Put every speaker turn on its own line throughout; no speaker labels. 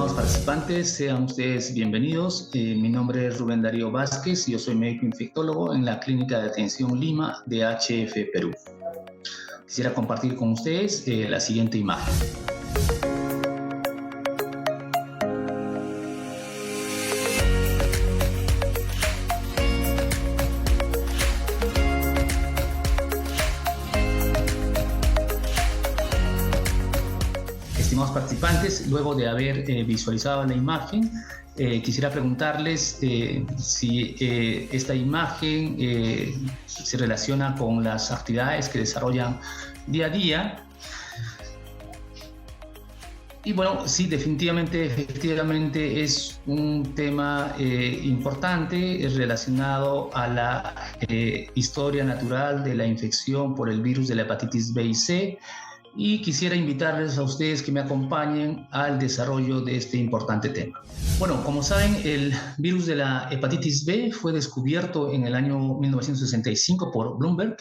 Estimados participantes, sean ustedes bienvenidos. Mi nombre es Rubén Darío Vázquez, yo soy médico infectólogo en la Clínica de Atención Lima de HF Perú. Quisiera compartir con ustedes la siguiente imagen. Estimados participantes, luego de haber visualizado la imagen, quisiera preguntarles si esta imagen se relaciona con las actividades que desarrollan día a día. Y bueno, sí, definitivamente, efectivamente es un tema importante relacionado a la historia natural de la infección por el virus de la hepatitis B y C. Y quisiera invitarles a ustedes que me acompañen al desarrollo de este importante tema. Bueno, como saben, el virus de la hepatitis B fue descubierto en el año 1965 por Bloomberg.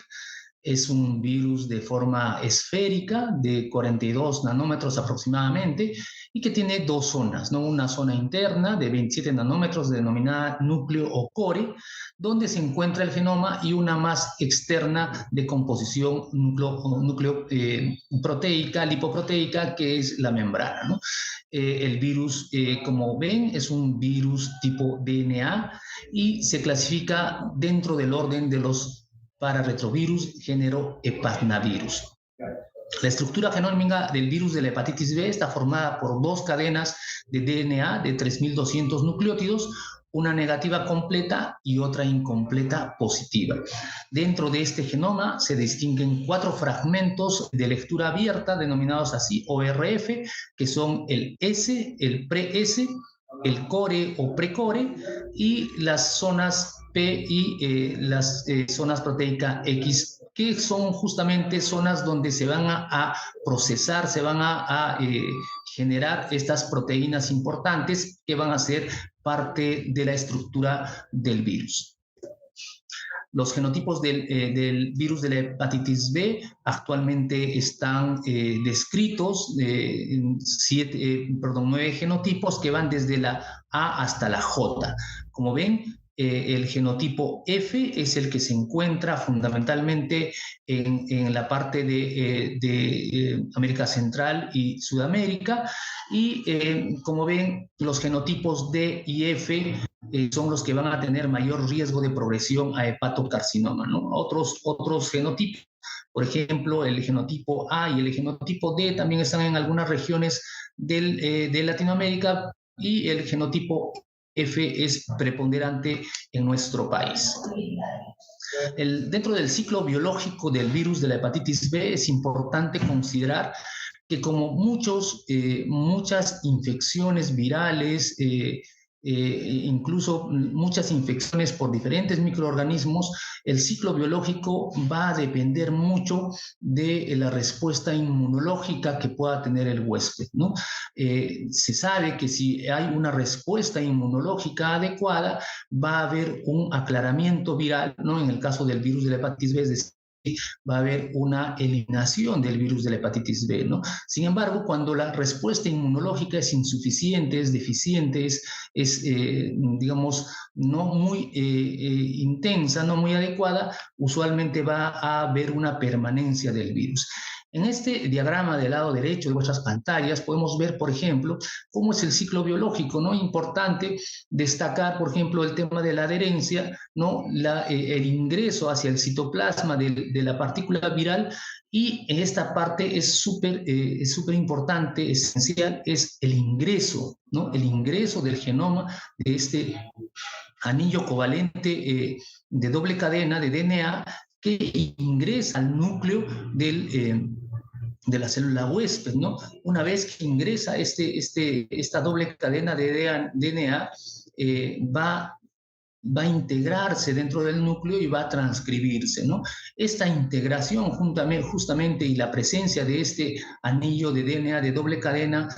Es un virus de forma esférica de 42 nanómetros aproximadamente y que tiene dos zonas, ¿no? Una zona interna de 27 nanómetros denominada núcleo o core, donde se encuentra el genoma, y una más externa de composición proteica, lipoproteica, que es la membrana, ¿no? El virus, como ven, es un virus tipo DNA y se clasifica dentro del orden de los pararetrovirus género Hepatnavirus. La estructura genómica del virus de la hepatitis B está formada por dos cadenas de DNA de 3.200 nucleótidos, una negativa completa y otra incompleta positiva. Dentro de este genoma se distinguen 4 fragmentos de lectura abierta, denominados así ORF, que son el S, el pre-S, el core o precore, y las zonas P y las zonas proteica X, que son justamente zonas donde se van a procesar, se van a generar estas proteínas importantes que van a ser parte de la estructura del virus. Los genotipos del virus de la hepatitis B actualmente están descritos en 9 genotipos que van desde la A hasta la J. Como ven, el genotipo F es el que se encuentra fundamentalmente en la parte de América Central y Sudamérica, y como ven, los genotipos D y F son los que van a tener mayor riesgo de progresión a hepatocarcinoma, ¿no? Otros genotipos, por ejemplo, el genotipo A y el genotipo D también están en algunas regiones de Latinoamérica, y el genotipo F es preponderante en nuestro país. Dentro del ciclo biológico del virus de la hepatitis B es importante considerar que, como muchas infecciones virales, incluso muchas infecciones por diferentes microorganismos, el ciclo biológico va a depender mucho de la respuesta inmunológica que pueda tener el huésped, ¿no? Se sabe que si hay una respuesta inmunológica adecuada, va a haber un aclaramiento viral, ¿no? En el caso del virus de la hepatitis B, es decir, va a haber una eliminación del virus de la hepatitis B, ¿no? Sin embargo, cuando la respuesta inmunológica es insuficiente, es deficiente, es digamos, no muy intensa, no muy adecuada, usualmente va a haber una permanencia del virus. En este diagrama del lado derecho de vuestras pantallas podemos ver, por ejemplo, cómo es el ciclo biológico, ¿no? Importante destacar, por ejemplo, el tema de la adherencia, ¿no? El ingreso hacia el citoplasma de la partícula viral, y en esta parte es súper importante, esencial, es el ingreso, ¿no? El ingreso del genoma de este anillo covalente de doble cadena de DNA que ingresa al núcleo de la célula huésped, ¿no? Una vez que ingresa esta doble cadena de DNA, va a integrarse dentro del núcleo y va a transcribirse, ¿no? Esta integración justamente, y la presencia de este anillo de DNA de doble cadena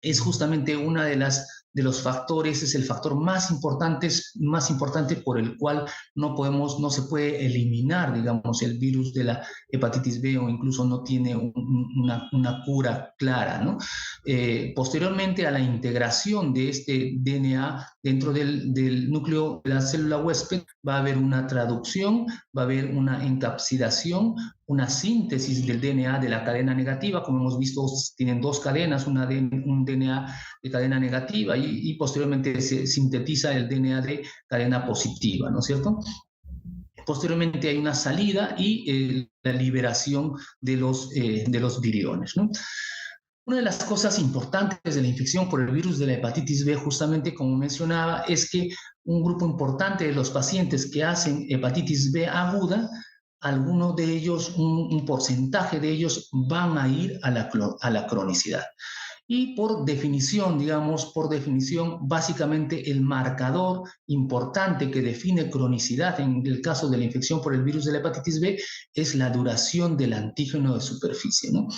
es justamente una de las de los factores, es el factor más importante por el cual no se puede eliminar, digamos, el virus de la hepatitis B o incluso no tiene una cura clara, ¿no? Posteriormente a la integración de este DNA dentro del núcleo de la célula huésped, va a haber una traducción, va a haber una encapsidación, una síntesis del DNA de la cadena negativa. Como hemos visto, tienen dos cadenas, un DNA de cadena negativa y posteriormente se sintetiza el DNA de cadena positiva, ¿no es cierto? Posteriormente hay una salida y la liberación de los viriones, ¿no? Una de las cosas importantes de la infección por el virus de la hepatitis B, justamente como mencionaba, es que un grupo importante de los pacientes que hacen hepatitis B aguda, algunos de ellos, un porcentaje de ellos van a ir a la cronicidad. Y por definición, básicamente el marcador importante que define cronicidad en el caso de la infección por el virus de la hepatitis B es la duración del antígeno de superficie, ¿no?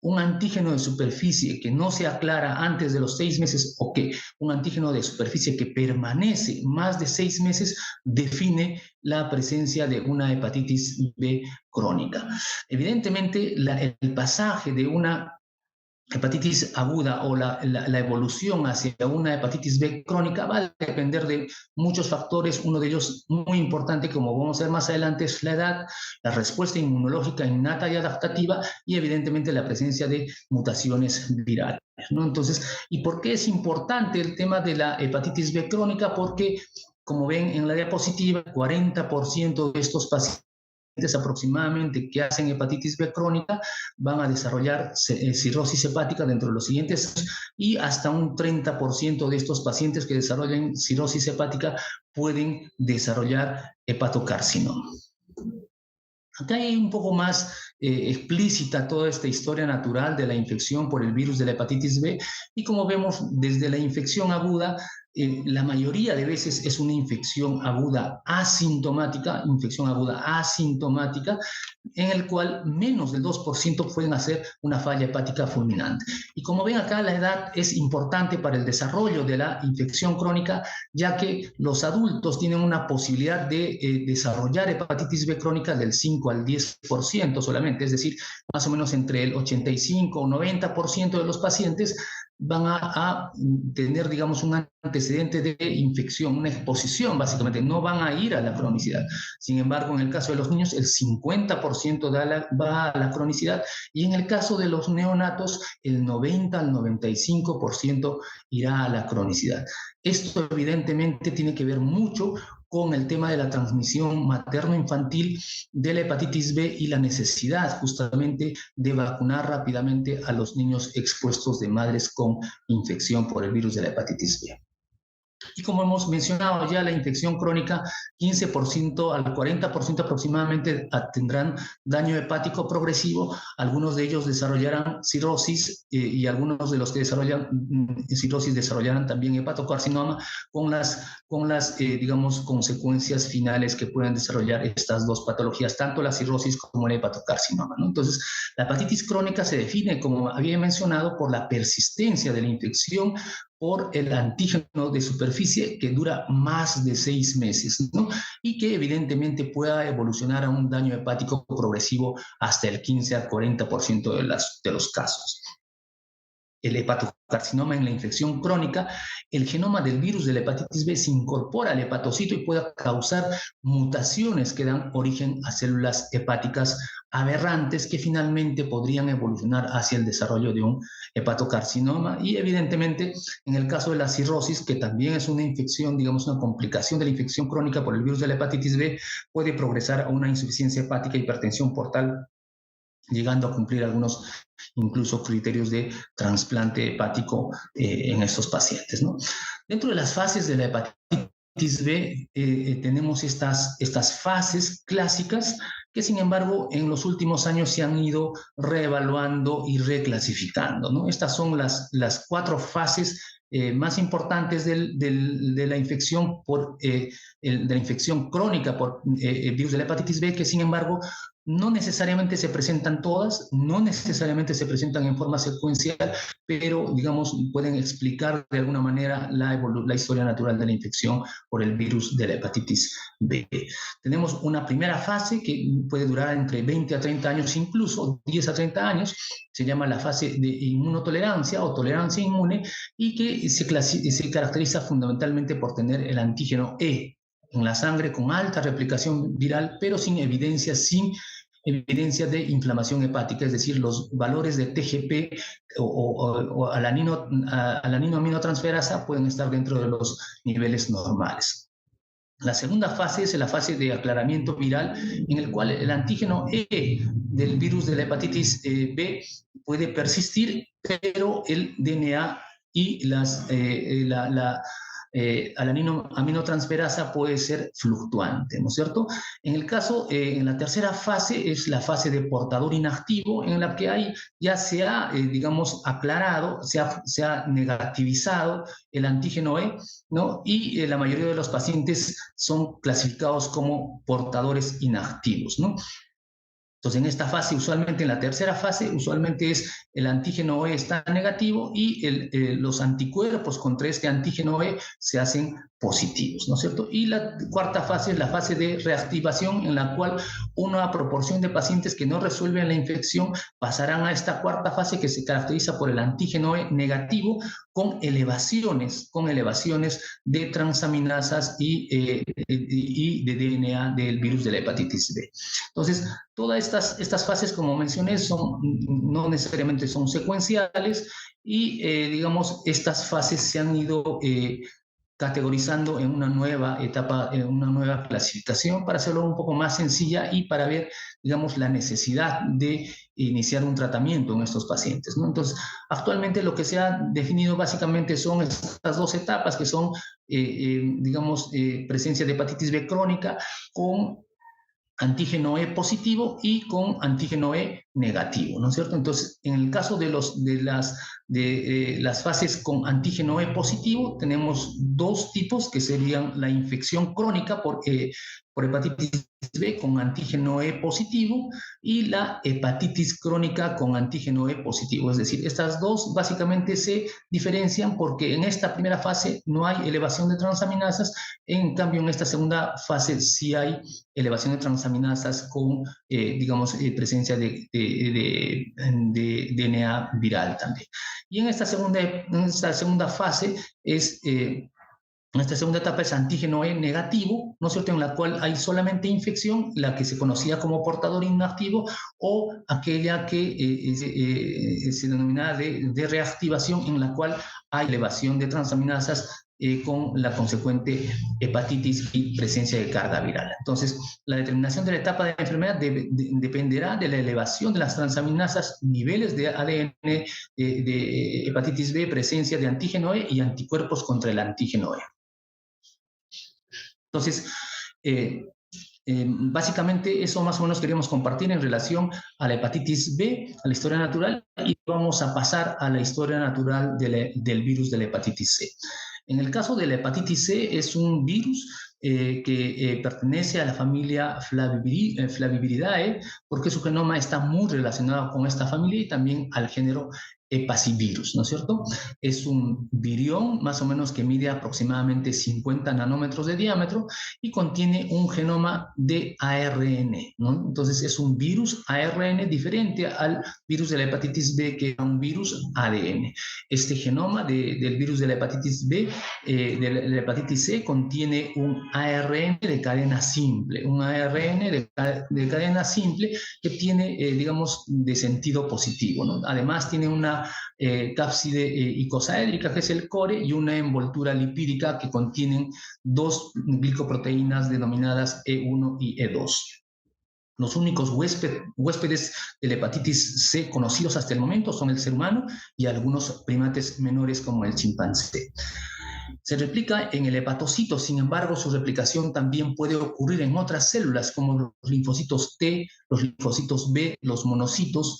Un antígeno de superficie que no se aclara antes de los 6 meses o que un antígeno de superficie que permanece más de 6 meses define la presencia de una hepatitis B crónica. Evidentemente, el pasaje de una hepatitis aguda o la evolución hacia una hepatitis B crónica va a depender de muchos factores. Uno de ellos muy importante, como vamos a ver más adelante, es la edad, la respuesta inmunológica innata y adaptativa y evidentemente la presencia de mutaciones virales, ¿no? Entonces, ¿y por qué es importante el tema de la hepatitis B crónica? Porque, como ven en la diapositiva, 40% de estos pacientes aproximadamente que hacen hepatitis B crónica van a desarrollar cirrosis hepática dentro de los siguientes años y hasta un 30% de estos pacientes que desarrollen cirrosis hepática pueden desarrollar hepatocarcinoma. Acá hay un poco más explícita toda esta historia natural de la infección por el virus de la hepatitis B y como vemos desde la infección aguda, la mayoría de veces es una infección aguda asintomática, en el cual menos del 2% pueden hacer una falla hepática fulminante. Y como ven acá, la edad es importante para el desarrollo de la infección crónica, ya que los adultos tienen una posibilidad de desarrollar hepatitis B crónica del 5 al 10% solamente, es decir, más o menos entre el 85 o 90% de los pacientes van a tener, digamos, un antecedente de infección, una exposición, básicamente, no van a ir a la cronicidad. Sin embargo, en el caso de los niños, el 50% va a la cronicidad y en el caso de los neonatos, el 90 al 95% irá a la cronicidad. Esto evidentemente tiene que ver mucho con el tema de la transmisión materno-infantil de la hepatitis B y la necesidad justamente de vacunar rápidamente a los niños expuestos de madres con infección por el virus de la hepatitis B. Y como hemos mencionado ya, la infección crónica, 15% al 40% aproximadamente tendrán daño hepático progresivo, algunos de ellos desarrollarán cirrosis y algunos de los que desarrollan cirrosis desarrollarán también hepatocarcinoma con las digamos, consecuencias finales que pueden desarrollar estas dos patologías, tanto la cirrosis como el hepatocarcinoma, ¿no? Entonces, la hepatitis crónica se define, como había mencionado, por la persistencia de la infección por el antígeno de superficie que dura más de 6 meses, ¿no? Y que evidentemente pueda evolucionar a un daño hepático progresivo hasta el 15 al 40% de los casos. El hepatocarcinoma en la infección crónica, el genoma del virus de la hepatitis B se incorpora al hepatocito y puede causar mutaciones que dan origen a células hepáticas aberrantes que finalmente podrían evolucionar hacia el desarrollo de un hepatocarcinoma y evidentemente en el caso de la cirrosis, que también es una infección, digamos una complicación de la infección crónica por el virus de la hepatitis B, puede progresar a una insuficiencia hepática, hipertensión portal, llegando a cumplir algunos incluso criterios de trasplante hepático en estos pacientes, ¿no? Dentro de las fases de la hepatitis B tenemos estas fases clásicas que sin embargo en los últimos años se han ido reevaluando y reclasificando, ¿no? Estas son las 4 fases más importantes de la infección de la infección crónica por el virus de la hepatitis B, que sin embargo No necesariamente se presentan todas, no necesariamente se presentan en forma secuencial, pero, digamos, pueden explicar de alguna manera la historia natural de la infección por el virus de la hepatitis B. Tenemos una primera fase que puede durar entre 20 a 30 años, incluso 10 a 30 años, se llama la fase de inmunotolerancia o tolerancia inmune, y que se caracteriza fundamentalmente por tener el antígeno E en la sangre con alta replicación viral, pero sin evidencia de inflamación hepática, es decir, los valores de TGP o alaninoaminotransferasa pueden estar dentro de los niveles normales. La segunda fase es la fase de aclaramiento viral, en el cual el antígeno E del virus de la hepatitis B puede persistir, pero el DNA y alaninoaminotransferasa puede ser fluctuante, ¿no es cierto? En el caso, en la tercera fase es la fase de portador inactivo, en la que ya se ha, digamos, aclarado, se ha negativizado el antígeno E, ¿no? Y la mayoría de los pacientes son clasificados como portadores inactivos, ¿no? Entonces, en esta fase, usualmente en la tercera fase, usualmente el antígeno E está negativo y los anticuerpos contra este antígeno E se hacen positivos, ¿no es cierto? Y la cuarta fase es la fase de reactivación, en la cual una proporción de pacientes que no resuelven la infección pasarán a esta cuarta fase, que se caracteriza por el antígeno E negativo con elevaciones de transaminasas y de DNA del virus de la hepatitis B. Entonces, todas estas fases, como mencioné, no necesariamente son secuenciales, y, digamos, estas fases se han ido categorizando en una nueva etapa, en una nueva clasificación, para hacerlo un poco más sencilla y para ver, digamos, la necesidad de iniciar un tratamiento en estos pacientes, ¿no? Entonces, actualmente lo que se ha definido básicamente son estas dos etapas, que son, digamos, presencia de hepatitis B crónica con antígeno E positivo y con antígeno E negativo, ¿no es cierto? Entonces, en el caso de las fases con antígeno E positivo, tenemos dos tipos, que serían la infección crónica por hepatitis B con antígeno E positivo y la hepatitis crónica con antígeno E positivo. Es decir, estas dos básicamente se diferencian porque en esta primera fase no hay elevación de transaminasas, en cambio en esta segunda fase sí hay elevación de transaminasas con, digamos, presencia de DNA viral también. Y en esta segunda fase en esta segunda etapa es antígeno E negativo, ¿no es cierto?, en la cual hay solamente infección, la que se conocía como portador inactivo, o aquella que se denomina de reactivación, en la cual hay elevación de transaminasas con la consecuente hepatitis y presencia de carga viral. Entonces, la determinación de la etapa de la enfermedad dependerá de la elevación de las transaminasas, niveles de ADN de hepatitis B, presencia de antígeno E y anticuerpos contra el antígeno E. Entonces, básicamente eso más o menos queríamos compartir en relación a la hepatitis B, a la historia natural, y vamos a pasar a la historia natural del virus de la hepatitis C. En el caso de la hepatitis C, es un virus que pertenece a la familia Flaviviridae, porque su genoma está muy relacionado con esta familia, y también al género Hepacivirus, ¿no es cierto? Es un virión más o menos que mide aproximadamente 50 nanómetros de diámetro y contiene un genoma de ARN, ¿no? Entonces es un virus ARN diferente al virus de la hepatitis B, que es un virus ADN. Este genoma del virus de la hepatitis B, de la hepatitis C, contiene un ARN de cadena simple, de cadena simple que tiene, digamos, de sentido positivo, ¿no? Además tiene una cápside icosaédrica, que es el core, y una envoltura lipídica que contienen dos glicoproteínas denominadas E1 y E2. Los únicos huéspedes de la hepatitis C conocidos hasta el momento son el ser humano y algunos primates menores como el chimpancé. Se replica en el hepatocito, sin embargo, su replicación también puede ocurrir en otras células, como los linfocitos T, los linfocitos B, los monocitos,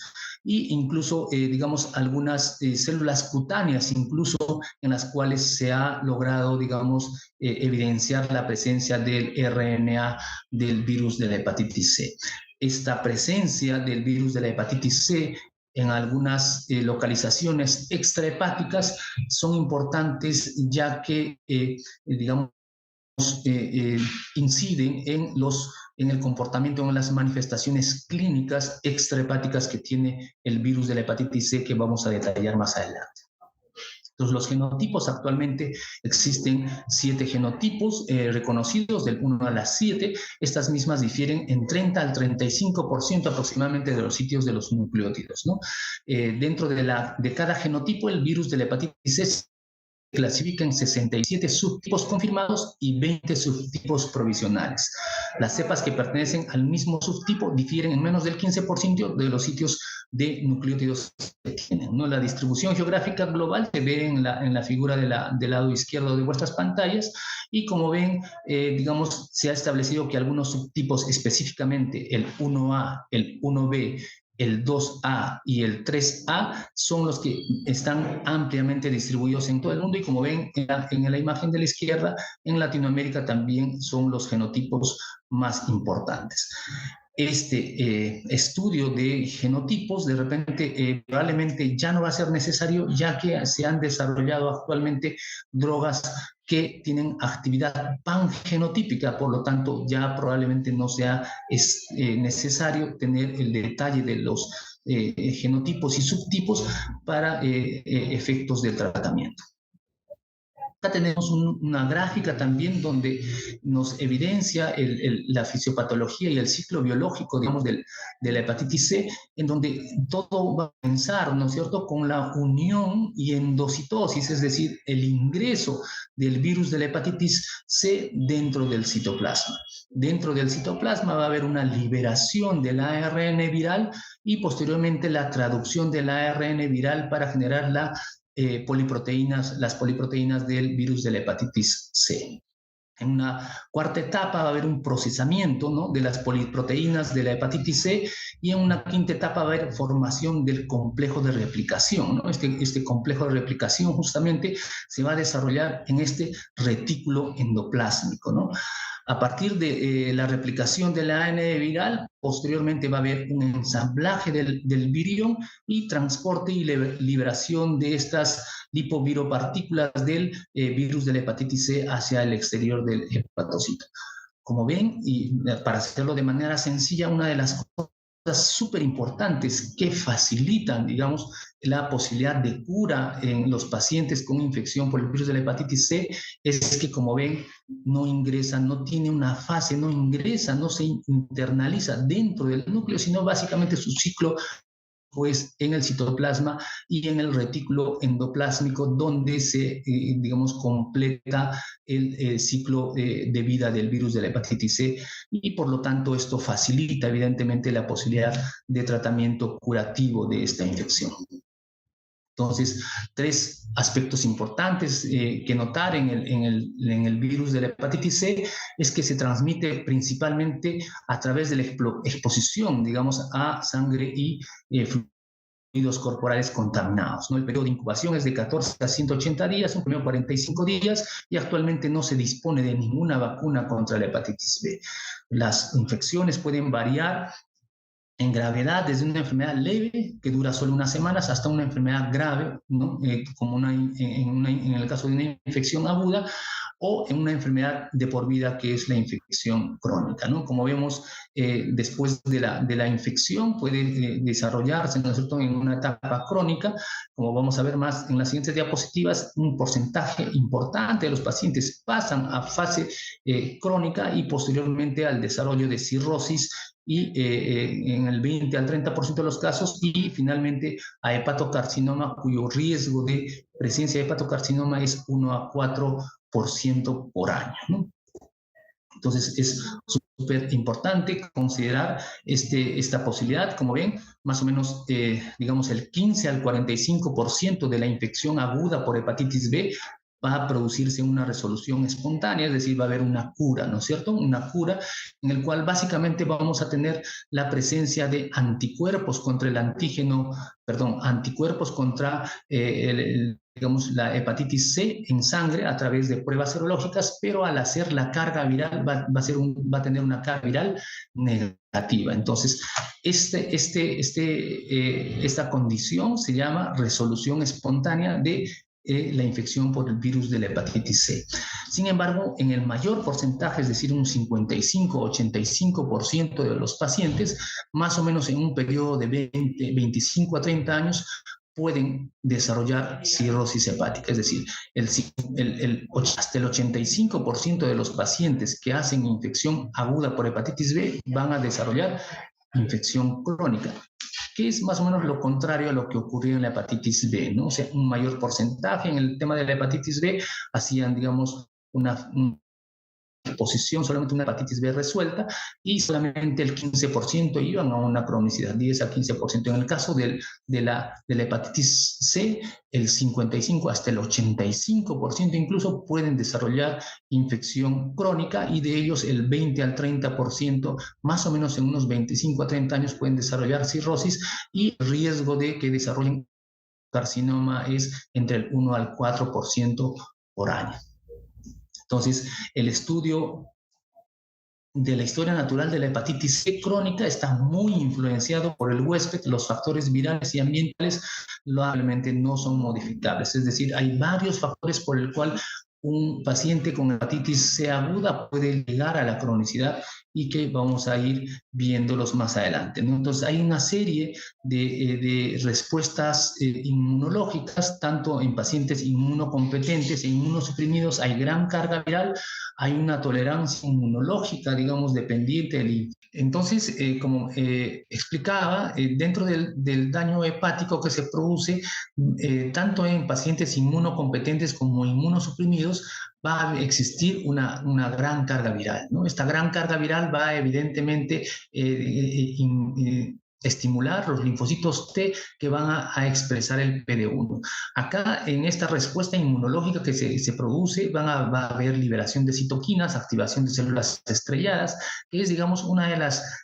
e incluso, digamos, algunas células cutáneas, incluso en las cuales se ha logrado, digamos, evidenciar la presencia del RNA del virus de la hepatitis C. esta presencia del virus de la hepatitis C en algunas localizaciones extrahepáticas son importantes, ya que, digamos, inciden en el comportamiento, en las manifestaciones clínicas extrahepáticas que tiene el virus de la hepatitis C, que vamos a detallar más adelante. Entonces, los genotipos, actualmente existen 7 genotipos reconocidos, del 1 al 7. Estas mismas difieren en 30 al 35% aproximadamente de los sitios de los nucleótidos, ¿no? Dentro de cada genotipo, el virus de la hepatitis C clasifica en 67 subtipos confirmados y 20 subtipos provisionales. Las cepas que pertenecen al mismo subtipo difieren en menos del 15% de los sitios de nucleótidos que tienen, ¿no? La distribución geográfica global se ve en la figura del lado izquierdo de vuestras pantallas, y como ven, digamos, se ha establecido que algunos subtipos, específicamente el 1A, el 1B, el 2A y el 3A, son los que están ampliamente distribuidos en todo el mundo, y como ven en la imagen de la izquierda, en Latinoamérica también son los genotipos más importantes. Este estudio de genotipos de repente probablemente ya no va a ser necesario, ya que se han desarrollado actualmente drogas que tienen actividad pangenotípica, por lo tanto ya probablemente no sea necesario tener el detalle de los genotipos y subtipos para efectos del tratamiento. Acá tenemos una gráfica también donde nos evidencia la fisiopatología y el ciclo biológico, digamos, de la hepatitis C, en donde todo va a comenzar, ¿no es cierto?, con la unión y endocitosis, es decir, el ingreso del virus de la hepatitis C dentro del citoplasma. Dentro del citoplasma va a haber una liberación del ARN viral y posteriormente la traducción del ARN viral para generar las poliproteínas del virus de la hepatitis C. En una cuarta etapa va a haber un procesamiento, ¿no?, de las poliproteínas de la hepatitis C, y en una quinta etapa va a haber formación del complejo de replicación, ¿no? Este complejo de replicación justamente se va a desarrollar en este retículo endoplásmico, ¿no? A partir de la replicación del ARN viral, posteriormente va a haber un ensamblaje del virión y transporte y liberación de estas lipoviropartículas del virus de la hepatitis C hacia el exterior del hepatocito. Como ven, y para hacerlo de manera sencilla, una de las cosas súper importantes que facilitan, digamos, la posibilidad de cura en los pacientes con infección por el virus de la hepatitis C es que, como ven, no ingresa, no tiene una fase, no ingresa, no se internaliza dentro del núcleo, sino básicamente su ciclo pues en el citoplasma y en el retículo endoplásmico, donde se, digamos, completa el ciclo de vida del virus de la hepatitis C, y por lo tanto esto facilita evidentemente la posibilidad de tratamiento curativo de esta infección. Entonces, 3 aspectos importantes que notar en el virus de la hepatitis C es que se transmite principalmente a través de la exposición, digamos, a sangre y fluidos corporales contaminados, ¿no? El periodo de incubación es de 14 a 180 días, un promedio 45 días, y actualmente no se dispone de ninguna vacuna contra la hepatitis B. Las infecciones pueden variar en gravedad, desde una enfermedad leve, que dura solo unas semanas, hasta una enfermedad grave, ¿no? Como en el caso de una infección aguda, o en una enfermedad de por vida, que es la infección crónica, ¿no? Como vemos, después de la infección puede desarrollarse, ¿no es cierto?, en una etapa crónica. Como vamos a ver más en las siguientes diapositivas, un porcentaje importante de los pacientes pasan a fase crónica y posteriormente al desarrollo de cirrosis, y en el 20 al 30% de los casos, y finalmente a hepatocarcinoma, cuyo riesgo de presencia de hepatocarcinoma es 1 a 4% por año, ¿no? Entonces es súper importante considerar esta posibilidad. Como ven, más o menos, digamos, el 15 al 45% de la infección aguda por hepatitis B va a producirse una resolución espontánea, es decir, va a haber una cura, ¿no es cierto? Una cura en el cual básicamente vamos a tener la presencia de anticuerpos contra el antígeno, perdón, anticuerpos contra digamos, la hepatitis C en sangre a través de pruebas serológicas, pero al hacer la carga viral va a tener una carga viral negativa. Entonces, esta condición se llama resolución espontánea de la infección por el virus de la hepatitis C. Sin embargo, en el mayor porcentaje, es decir, un 55-85% de los pacientes, más o menos en un periodo de 25 a 30 años, pueden desarrollar cirrosis hepática, es decir, hasta el 85% de los pacientes que hacen infección aguda por hepatitis B van a desarrollar infección crónica, que es más o menos lo contrario a lo que ocurrió en la hepatitis B, ¿no? O sea, un mayor porcentaje en el tema de la hepatitis B hacían, digamos, una exposición, solamente una hepatitis B resuelta, y solamente el 15% iban a una cronicidad, 10 a 15%. En el caso de la hepatitis C, el 55 hasta el 85% incluso pueden desarrollar infección crónica, y de ellos el 20 al 30%, más o menos en unos 25 a 30 años, pueden desarrollar cirrosis, y el riesgo de que desarrollen carcinoma es entre el 1 al 4% por año. Entonces, el estudio de la historia natural de la hepatitis C crónica está muy influenciado por el huésped. Los factores virales y ambientales probablemente no son modificables. Es decir, hay varios factores por el cual un paciente con hepatitis C aguda puede llegar a la cronicidad, y que vamos a ir viéndolos más adelante, ¿no? Entonces, hay una serie de respuestas inmunológicas, tanto en pacientes inmunocompetentes e inmunosuprimidos. Hay gran carga viral, hay una tolerancia inmunológica, digamos, dependiente del... Entonces, como explicaba, dentro del daño hepático que se produce, tanto en pacientes inmunocompetentes como inmunosuprimidos, va a existir una gran carga viral, ¿no? Esta gran carga viral va evidentemente estimular los linfocitos T que van a expresar el PD-1. Acá, en esta respuesta inmunológica que se produce, va a haber liberación de citoquinas, activación de células estrelladas, que es, digamos, una de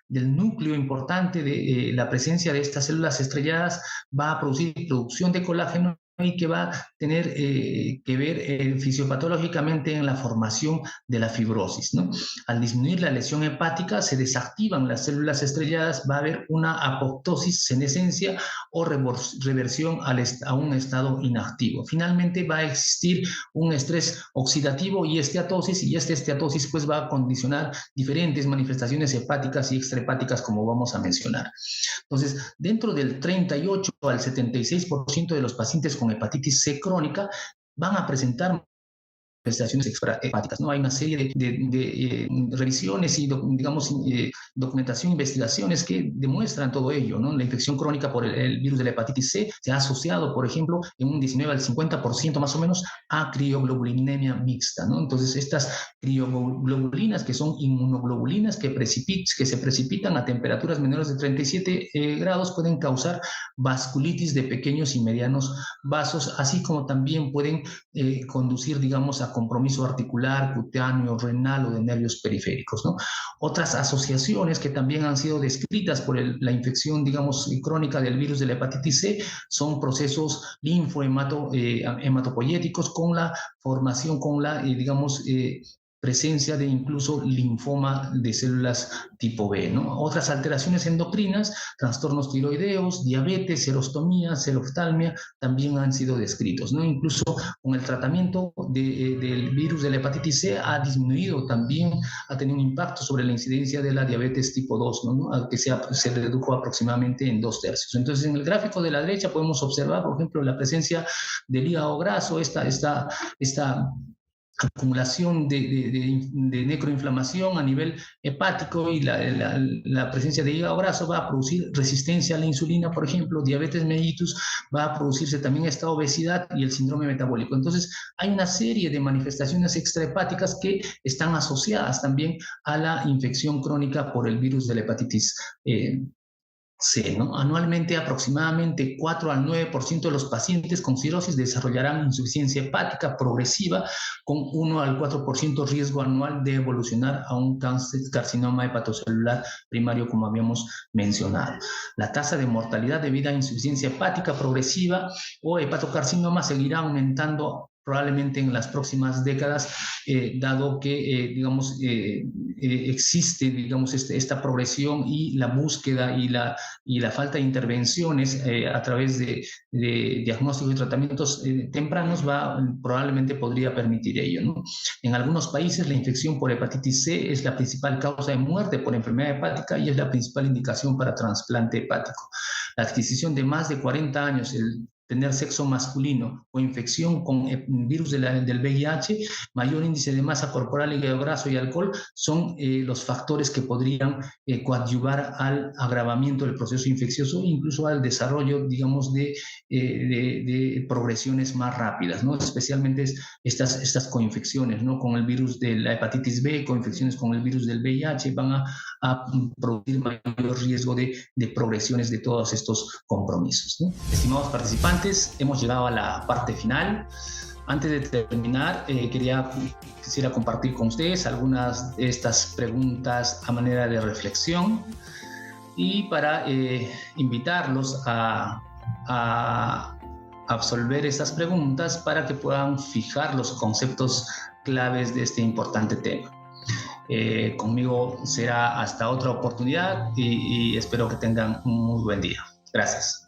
del núcleo importante de la presencia de estas células estrelladas. Va a producir producción de colágeno, y que va a tener que ver fisiopatológicamente en la formación de la fibrosis, ¿no? Al disminuir la lesión hepática, se desactivan las células estrelladas, va a haber una apoptosis, senescencia o reversión a un estado inactivo. Finalmente, va a existir un estrés oxidativo y esteatosis, y esta esteatosis pues va a condicionar diferentes manifestaciones hepáticas y extrahepáticas, como vamos a mencionar. Entonces, dentro del 38 al 76% de los pacientes con hepatitis C crónica van a presentar manifestaciones extrahepáticas, ¿no? Hay una serie de revisiones y, digamos, documentación, investigaciones que demuestran todo ello, ¿no? La infección crónica por el virus de la hepatitis C se ha asociado, por ejemplo, en un 19 al 50% más o menos, a crioglobulinemia mixta, ¿no? Entonces, estas crioglobulinas, que son inmunoglobulinas que se precipitan a temperaturas menores de 37 grados, pueden causar vasculitis de pequeños y medianos vasos, así como también pueden conducir, digamos, a compromiso articular, cutáneo, renal o de nervios periféricos, ¿no? Otras asociaciones que también han sido descritas por la infección, digamos, crónica del virus de la hepatitis C son procesos linfohematopoyéticos con la formación, con la, digamos, presencia de incluso linfoma de células tipo B, ¿no? Otras alteraciones endocrinas, trastornos tiroideos, diabetes, serostomía, seroftalmia, también han sido descritos, ¿no? Incluso con el tratamiento del virus de la hepatitis C ha disminuido también, ha tenido un impacto sobre la incidencia de la diabetes tipo 2, ¿no? Que se redujo aproximadamente en 2/3. Entonces, en el gráfico de la derecha podemos observar, por ejemplo, la presencia del hígado graso, esta acumulación de necroinflamación a nivel hepático, y la presencia de hígado graso va a producir resistencia a la insulina, por ejemplo, diabetes mellitus, va a producirse también esta obesidad y el síndrome metabólico. Entonces, hay una serie de manifestaciones extrahepáticas que están asociadas también a la infección crónica por el virus de la hepatitis C, ¿no? Anualmente, aproximadamente 4 al 9% de los pacientes con cirrosis desarrollarán insuficiencia hepática progresiva con 1 al 4% riesgo anual de evolucionar a un carcinoma hepatocelular primario, como habíamos mencionado. La tasa de mortalidad debida a insuficiencia hepática progresiva o hepatocarcinoma seguirá aumentando probablemente en las próximas décadas, dado que, existe, esta progresión y la búsqueda y la falta de intervenciones a través de diagnósticos y tratamientos tempranos probablemente podría permitir ello, ¿no? En algunos países la infección por hepatitis C es la principal causa de muerte por enfermedad hepática y es la principal indicación para trasplante hepático. La adquisición de más de 40 años, el tener sexo masculino o infección con virus del VIH, mayor índice de masa corporal, hígado graso y alcohol son los factores que podrían coadyuvar al agravamiento del proceso infeccioso e incluso al desarrollo, de progresiones más rápidas, ¿no? Especialmente estas coinfecciones, ¿no? Con el virus de la hepatitis B, coinfecciones con el virus del VIH van a producir mayor riesgo de progresiones de todos estos compromisos, ¿no? Estimados participantes, hemos llegado a la parte final. Antes de terminar, quisiera compartir con ustedes algunas de estas preguntas a manera de reflexión y para invitarlos a absolver estas preguntas para que puedan fijar los conceptos claves de este importante tema. Conmigo será hasta otra oportunidad y espero que tengan un muy buen día. Gracias.